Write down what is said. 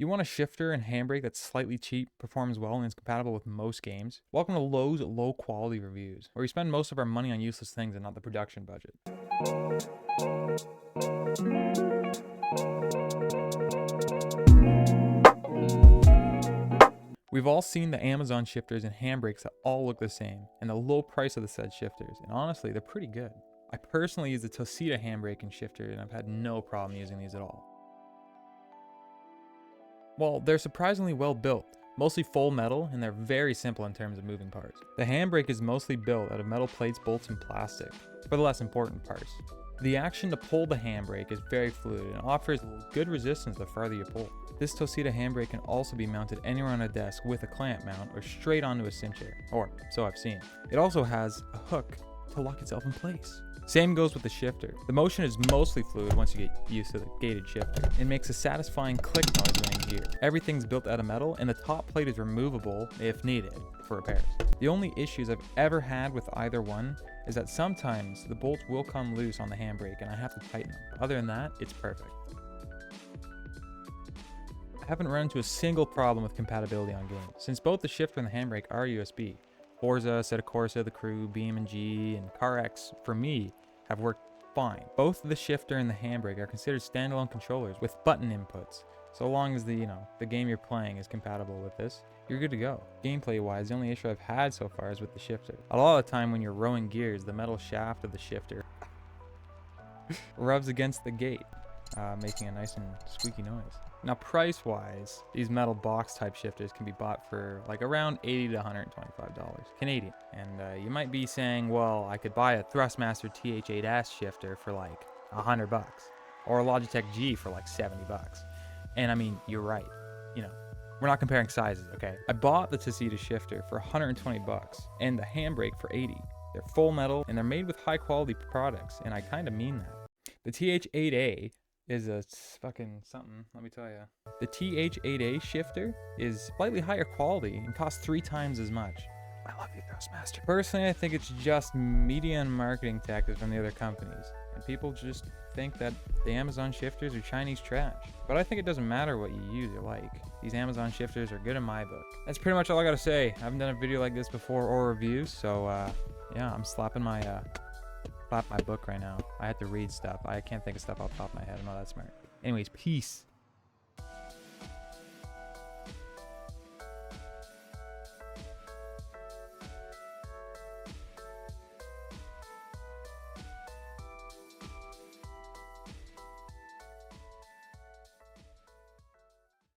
You want a shifter and handbrake that's slightly cheap, performs well, and is compatible with most games? Welcome to Lowe's low quality reviews, where we spend most of our money on useless things and not the production budget. We've all seen the Amazon shifters and handbrakes that all look the same, and the low price of the said shifters, and honestly, they're pretty good. I personally use the TOCiTAA Handbrake and shifter, and I've had no problem using these at all. Well, they're surprisingly well built, mostly full metal, and they're very simple in terms of moving parts. The handbrake is mostly built out of metal plates, bolts, and plastic, for the less important parts. The action to pull the handbrake is very fluid and offers good resistance the farther you pull. This TOCiTAA handbrake can also be mounted anywhere on a desk with a clamp mount or straight onto a cincher, or so I've seen. It also has a hook to lock itself in place. Same goes with the shifter. The motion is mostly fluid once you get used to the gated shifter. It makes a satisfying click noise when in gear. Everything's built out of metal and the top plate is removable if needed for repairs. The only issues I've ever had with either one is that sometimes the bolts will come loose on the handbrake and I have to tighten them. Other than that, it's perfect. I haven't run into a single problem with compatibility on games, since both the shifter and the handbrake are USB. Forza, Assetto Corsa, The Crew, BeamNG, and CarX, for me, have worked fine. Both the shifter and the handbrake are considered standalone controllers with button inputs. So long as the game you're playing is compatible with this, you're good to go. Gameplay wise, the only issue I've had so far is with the shifter. A lot of the time when you're rowing gears, the metal shaft of the shifter rubs against the gate, making a nice and squeaky noise. Now price wise, these metal box type shifters can be bought for like around $80 to $125 Canadian. And you might be saying, well, I could buy a Thrustmaster TH8S shifter for like $100 or a Logitech G for like $70. And I mean, you're right. You know, we're not comparing sizes, okay? I bought the TOCiTAA shifter for $120 and the handbrake for $80. They're full metal and they're made with high quality products, and I kind of mean that. The TH8A is a fucking something, let me tell you. The TH8A shifter is slightly higher quality and costs 3 times as much. I love you, Thrustmaster. Personally, I think it's just media and marketing tactics from the other companies, and people just think that the Amazon shifters are Chinese trash. But I think it doesn't matter what you use or like. These Amazon shifters are good in my book. That's pretty much all I gotta say. I haven't done a video like this before or reviews, so yeah, I'm slapping my book right now. I had to read stuff. I can't think of stuff off the top of my head. I'm not that smart. Anyways, peace.